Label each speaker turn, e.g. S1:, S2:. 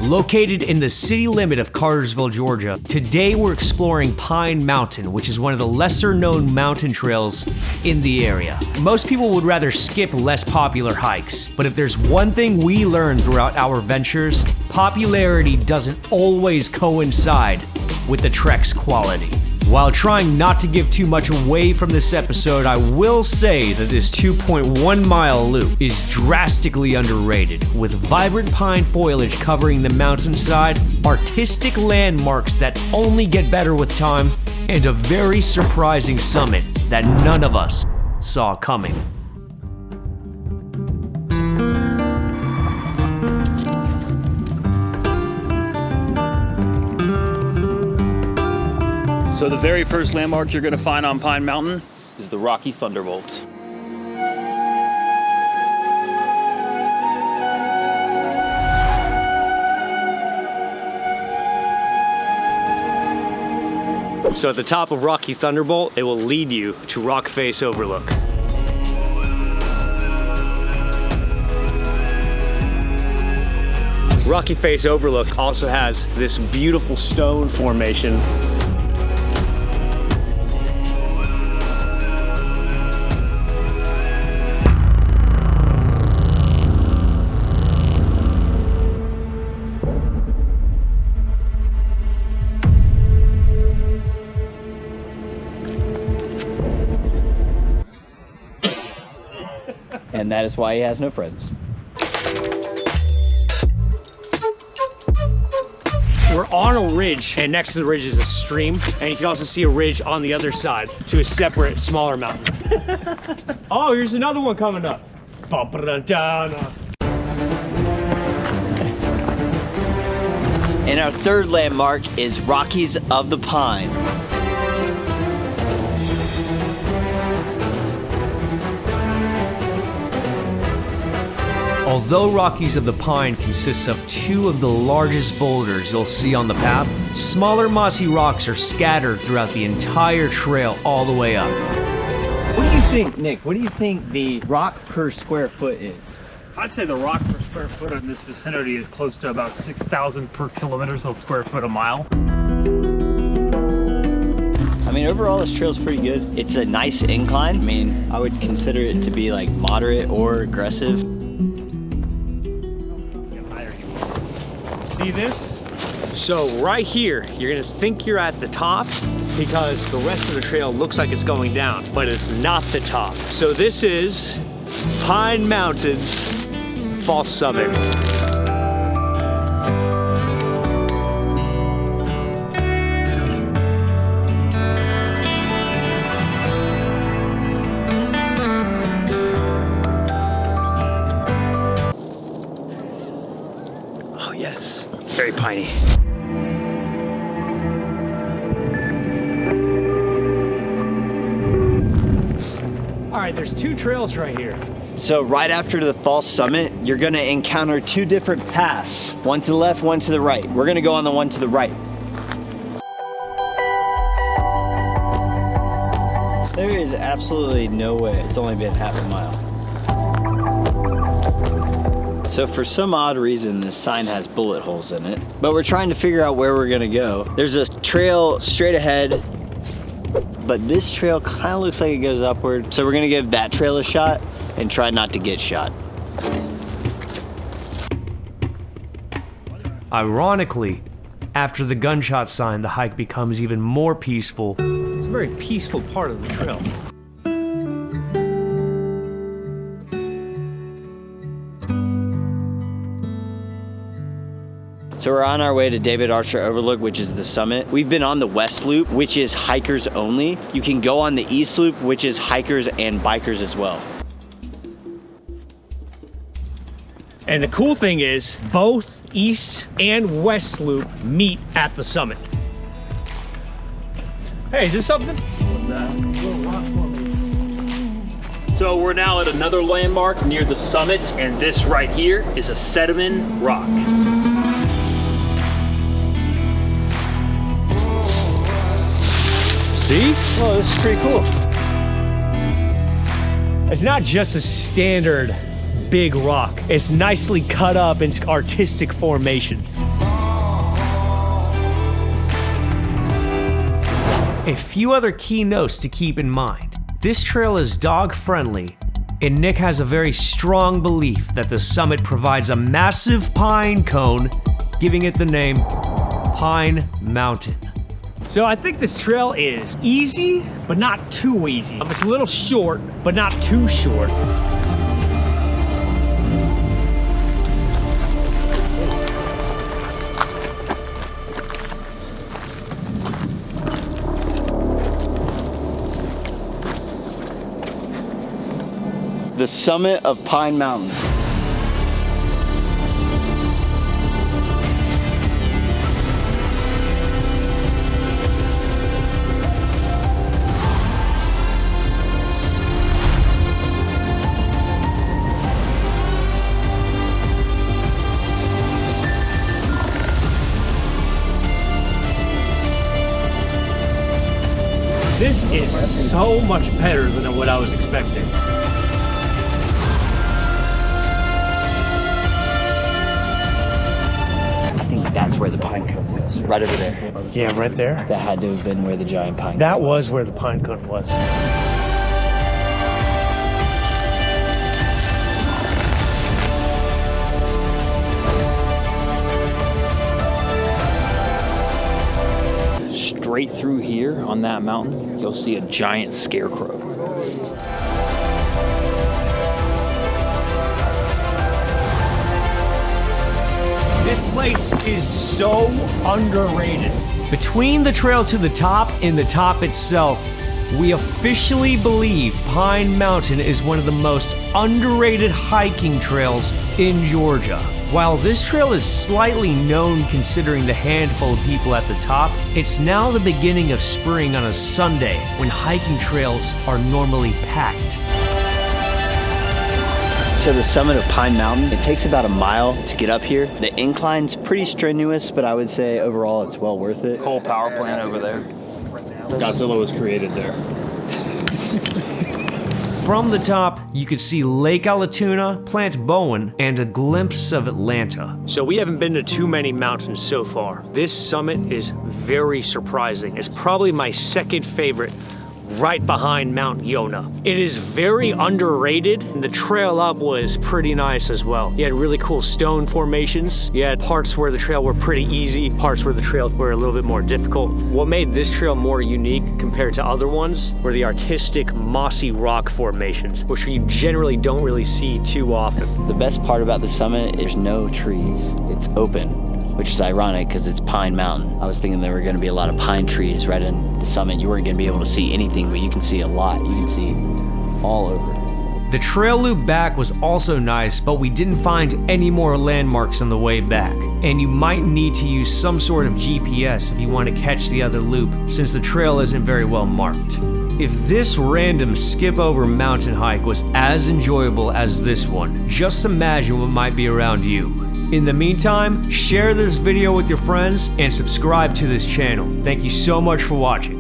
S1: Located in the city limit of Cartersville, Georgia, today we're exploring Pine Mountain, which is one of the lesser-known mountain trails in the area. Most people would rather skip less popular hikes, but if there's one thing we learned throughout our ventures, popularity doesn't always coincide with the trek's quality. While trying not to give too much away from this episode, I will say that this 2.1-mile loop is drastically underrated, with vibrant pine foliage covering the mountainside, artistic landmarks that only get better with time, and a very surprising summit that none of us saw coming.
S2: So the very first landmark you're gonna find on Pine Mountain is the Rocky Thunderbolt.
S1: So at the top of Rocky Thunderbolt, it will lead you to Face Overlook. Face Overlook also has this beautiful stone formation.
S3: And that is why he has no friends.
S1: We're on a ridge, and next to the ridge is a stream, and you can also see a ridge on the other side to a separate, smaller mountain. Oh, here's another one coming up.
S3: And our third landmark is Rockies of the Pine.
S1: Although Rockies of the Pine consists of two of the largest boulders you'll see on the path, smaller mossy rocks are scattered throughout the entire trail all the way up.
S3: What do you think, Nick? What do you think the rock per square foot is?
S2: I'd say the rock per square foot in this vicinity is close to about 6,000 per kilometer, so square foot a mile.
S3: I mean, overall this trail's pretty good. It's a nice incline. I mean, I would consider it to be like moderate or aggressive.
S1: See this? So right here, you're gonna think you're at the top because the rest of the trail looks like it's going down, but it's not the top. So this is Pine Mountain's false summit. Oh yes, very piney. All right, there's two trails right here.
S3: So right after the false summit, you're gonna encounter two different paths. One to the left, one to the right. We're gonna go on the one to the right. There is absolutely no way it's only been half a mile. So for some odd reason, this sign has bullet holes in it, but we're trying to figure out where we're gonna go. There's a trail straight ahead, but this trail kind of looks like it goes upward. So we're gonna give that trail a shot and try not to get shot.
S1: Ironically, after the gunshot sign, the hike becomes even more peaceful. It's a very peaceful part of the trail.
S3: So we're on our way to Archer Overlook, which is the summit. We've been on the west loop, which is hikers only. You can go on the east loop, which is hikers and bikers as well.
S1: And the cool thing is, both east and west loop meet at the summit. Hey, is this something?
S2: What's that? So we're now at another landmark near the summit, and this right here is Esedamine Rock.
S1: See?
S3: Oh, this is pretty cool.
S1: It's not just a standard big rock. It's nicely cut up into artistic formations. A few other key notes to keep in mind. This trail is dog friendly, and Nick has a very strong belief that the summit provides a massive pine cone, giving it the name Pine Mountain.
S2: So I think this trail is easy, but not too easy. It's a little short, but not too short.
S3: The summit of Pine Mountain.
S2: This is so much better than what I was expecting.
S3: That's where the pine cone was, right over there.
S2: Yeah, right there.
S3: That had to have been where the giant pine cone
S2: That was where the pine cone was.
S4: Straight through here on that mountain, you'll see a giant scarecrow.
S2: This place is so underrated.
S1: Between the trail to the top and the top itself, we officially believe Pine Mountain is one of the most underrated hiking trails in Georgia. While this trail is slightly known considering the handful of people at the top, it's now the beginning of spring on a Sunday when hiking trails are normally packed.
S3: So the summit of Pine Mountain, it takes about a mile to get up here. The incline's pretty strenuous, but I would say overall it's well worth it.
S4: Coal power plant over there.
S2: Godzilla was created there.
S1: From the top, you could see Lake Allatoona, Plant Bowen, and a glimpse of Atlanta.
S2: So we haven't been to too many mountains so far. This summit is very surprising. It's probably my second favorite, right behind Mount Yonah. It is very underrated, and the trail up was pretty nice as well. You had really cool stone formations. You had parts where the trail were pretty easy, parts where the trails were a little bit more difficult. What made this trail more unique compared to other ones were the artistic mossy rock formations, which you generally don't really see too often.
S3: The best part about the summit, there's no trees. It's open, which is ironic because it's Pine Mountain. I was thinking there were gonna be a lot of pine trees right in the summit. You weren't gonna be able to see anything, but you can see a lot. You can see all over.
S1: The trail loop back was also nice, but we didn't find any more landmarks on the way back. And you might need to use some sort of GPS if you want to catch the other loop, since the trail isn't very well marked. If this random skip over mountain hike was as enjoyable as this one, just imagine what might be around you. In the meantime, share this video with your friends and subscribe to this channel. Thank you so much for watching.